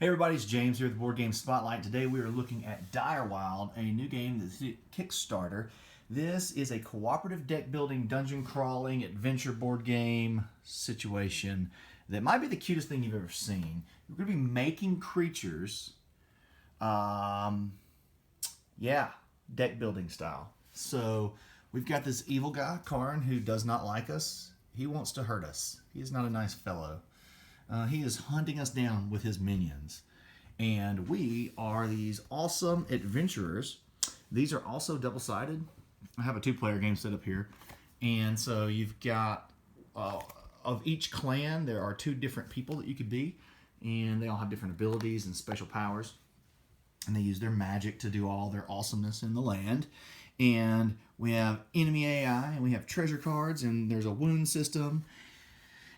Hey everybody, it's James here at the Board Game Spotlight. Today we are looking at Direwild, a new game that's a Kickstarter. This is a cooperative deck building, dungeon crawling, adventure board game situation that might be the cutest thing you've ever seen. You're going to be making creatures, deck building style. So we've got this evil guy, Karn, who does not like us. He wants to hurt us. He is not a nice fellow. He is hunting us down with his minions. And we are these awesome adventurers. These are also double-sided. I have a two-player game set up here. And so you've got, of each clan, there are two different people that you could be. And they all have different abilities and special powers. And they use their magic to do all their awesomeness in the land. And we have enemy AI, and we have treasure cards, and there's a wound system.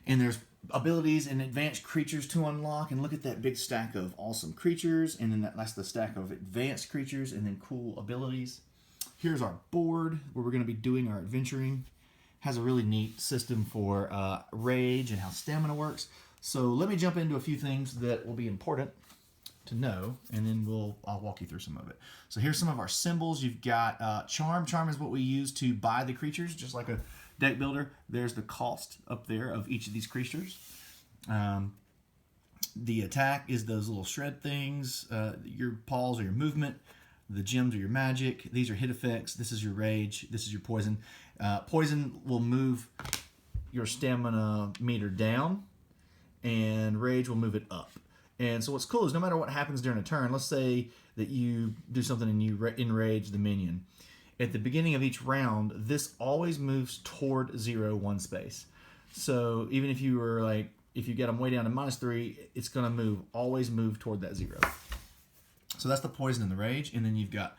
And there's abilities and advanced creatures to unlock, and look at that big stack of awesome creatures, and then that's the stack of advanced creatures and then cool abilities. Here's our board where we're going to be doing our adventuring. Has a really neat system for rage and how stamina works. So let me jump into a few things that will be important to know, and then I'll walk you through some of it. So here's some of our symbols. You've got charm. Charm is what we use to buy the creatures, just like a deck builder. There's the cost up there of each of these creatures. The attack is those little shred things. Your paws are your movement. The gems are your magic. These are hit effects. This is your rage. This is your poison. Poison will move your stamina meter down, and rage will move it up. And so what's cool is no matter what happens during a turn, let's say that you do something and you enrage the minion. At the beginning of each round, this always moves toward 0 one space. So even if you were if you get them way down to -3, it's going to always move toward that 0. So that's the poison and the rage. And then you've got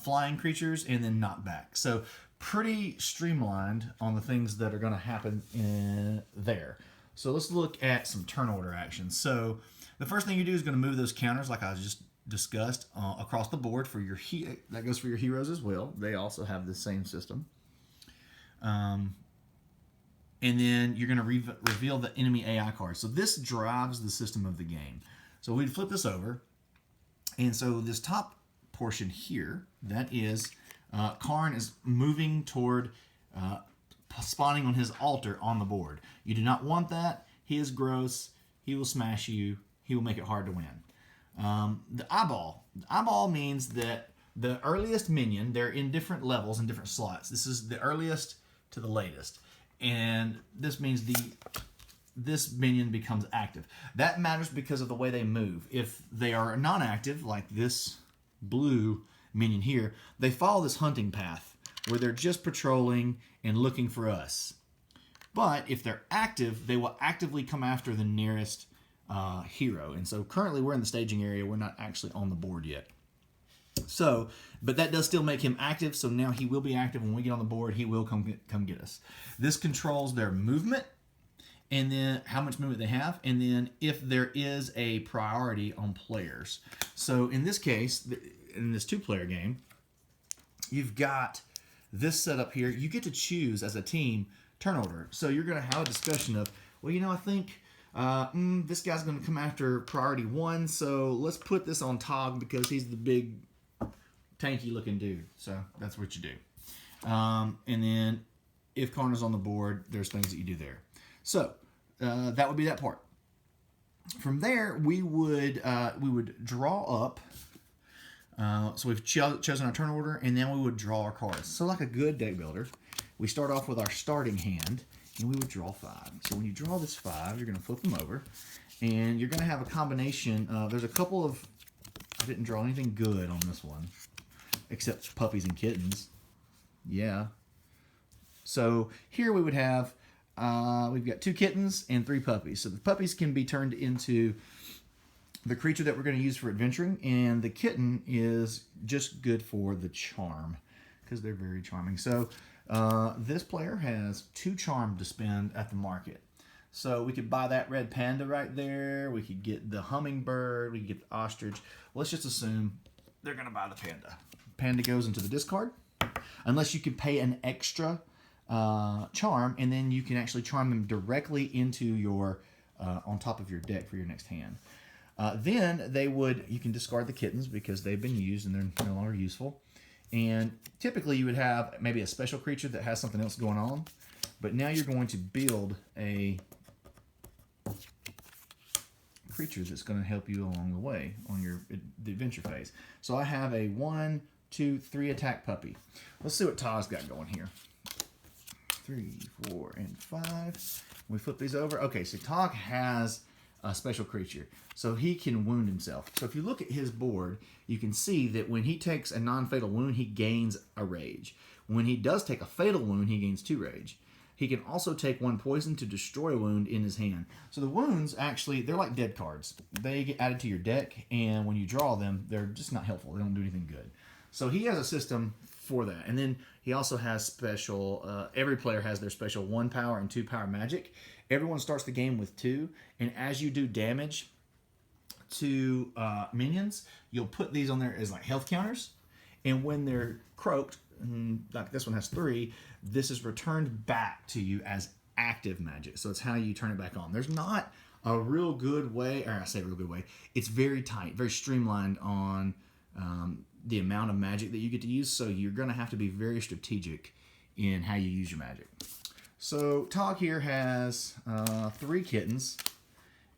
flying creatures and then knockback. So pretty streamlined on the things that are going to happen in there. So let's look at some turn order actions. So the first thing you do is going to move those counters like I just discussed across the board for your that goes for your heroes as well. They also have the same system. And then you're going to reveal the enemy AI card. So this drives the system of the game. So we'd flip this over. And so this top portion here, that is Karn is moving toward spawning on his altar on the board. You do not want that. He is gross. He will smash you. He will make it hard to win. The eyeball. The eyeball means that the earliest minion, they're in different levels and different slots. This is the earliest to the latest. And this means this minion becomes active. That matters because of the way they move. If they are non-active, like this blue minion here, they follow this hunting path where they're just patrolling and looking for us. But if they're active, they will actively come after the nearest hero. And so currently we're in the staging area. We're not actually on the board yet. So, but that does still make him active. So now he will be active. When we get on the board, he will come get us. This controls their movement and then how much movement they have. And then if there is a priority on players. So in this case, in this two-player game, you've got this setup here. You get to choose as a team turn order. So you're going to have a discussion of, well, I think this guy's going to come after priority 1, so let's put this on Tog because he's the big tanky looking dude. So that's what you do. And then if Karn is on the board, there's things that you do there. So that would be that part. From there, we would draw up. So we've chosen our turn order, and then we would draw our cards. So like a good deck builder, we start off with our starting hand, and we would draw 5. So when you draw this 5, you're going to flip them over, and you're going to have a combination. There's a couple of, I didn't draw anything good on this one, except puppies and kittens. Yeah. So here we would have, we've got 2 kittens and 3 puppies. So the puppies can be turned into the creature that we're going to use for adventuring, and the kitten is just good for the charm because they're very charming. So this player has 2 charm to spend at the market. So we could buy that red panda right there. We could get the hummingbird. We could get the ostrich. Let's just assume they're going to buy the panda. Panda goes into the discard unless you can pay an extra charm, and then you can actually charm them directly into your on top of your deck for your next hand. Then you can discard the kittens because they've been used and they're no longer useful. And typically you would have maybe a special creature that has something else going on. But now you're going to build a creature that's going to help you along the way on the adventure phase. So I have a 1, 2, 3 attack puppy. Let's see what Todd's got going here. 3, 4, and 5. We flip these over. Okay, so Todd has a special creature, so he can wound himself. So if you look at his board, you can see that when he takes a non-fatal wound, he gains a rage. When he does take a fatal wound, he gains 2 rage. He can also take 1 poison to destroy a wound in his hand. So the wounds, actually, they're like dead cards. They get added to your deck, and when you draw them, they're just not helpful. They don't do anything good. So he has a system for that. And then he also has special, every player has their special 1 power and 2 power magic. Everyone starts the game with 2, and as you do damage to minions, you'll put these on there as like health counters. And when they're croaked, like this one has 3, this is returned back to you as active magic. So it's how you turn it back on. There's not a real good way, or I say real good way, it's very tight, very streamlined on the amount of magic that you get to use. So you're going to have to be very strategic in how you use your magic. So Tog here has 3 kittens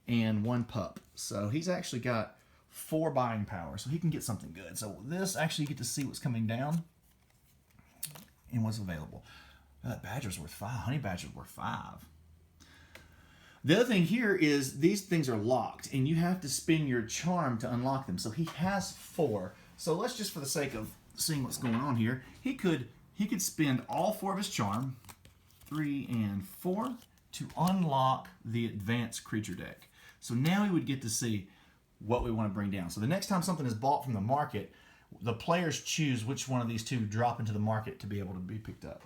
and 1 pup. So he's actually got 4 buying power, so he can get something good. So this, actually, you get to see what's coming down and what's available. That badger's worth 5. Honey badger's worth 5. The other thing here is these things are locked, and you have to spin your charm to unlock them. So he has 4. So let's just, for the sake of seeing what's going on here, he could spend all 4 of his charm, 3 and 4, to unlock the advanced creature deck. So now we would get to see what we want to bring down. So the next time something is bought from the market, the players choose which one of these 2 drop into the market to be able to be picked up.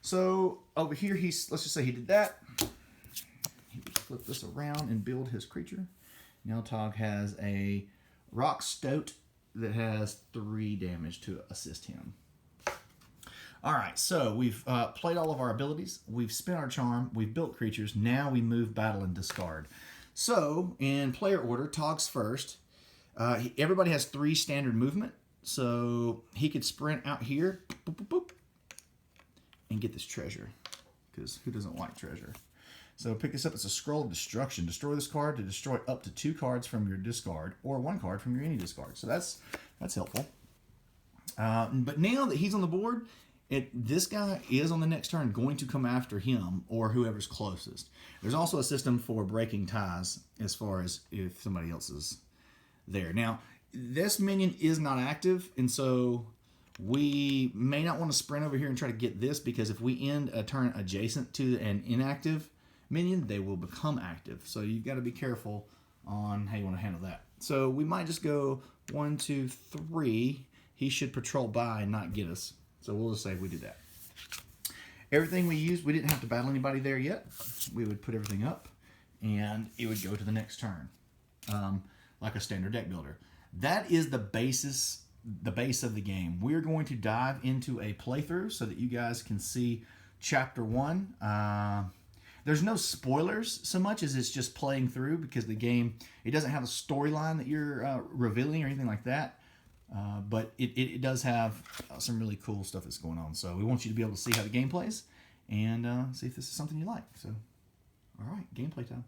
So over here, let's just say he did that. He would flip this around and build his creature. Now Tog has a rock stoat that has 3 damage to assist him. All right, so we've played all of our abilities. We've spent our charm. We've built creatures. Now we move, battle, and discard. So in player order, Tog's first. Everybody has 3 standard movement. So he could sprint out here, boop, boop, boop, and get this treasure. Because who doesn't like treasure? So pick this up. It's a scroll of destruction. Destroy this card to destroy up to 2 cards from your discard, or 1 card from your any discard. So that's helpful. But now that he's on the board, this guy is on the next turn going to come after him or whoever's closest. There's also a system for breaking ties as far as if somebody else is there. Now, this minion is not active, and so we may not want to sprint over here and try to get this, because if we end a turn adjacent to an inactive minion, they will become active. So you've got to be careful on how you want to handle that. So we might just go 1, 2, 3. He should patrol by and not get us. So we'll just say we do that. Everything we used, we didn't have to battle anybody there yet. We would put everything up, and it would go to the next turn, like a standard deck builder. That is the base of the game. We're going to dive into a playthrough so that you guys can see Chapter 1. There's no spoilers so much as it's just playing through, because the game, it doesn't have a storyline that you're revealing or anything like that. But it does have some really cool stuff that's going on. So we want you to be able to see how the game plays and see if this is something you like. So, all right, gameplay time.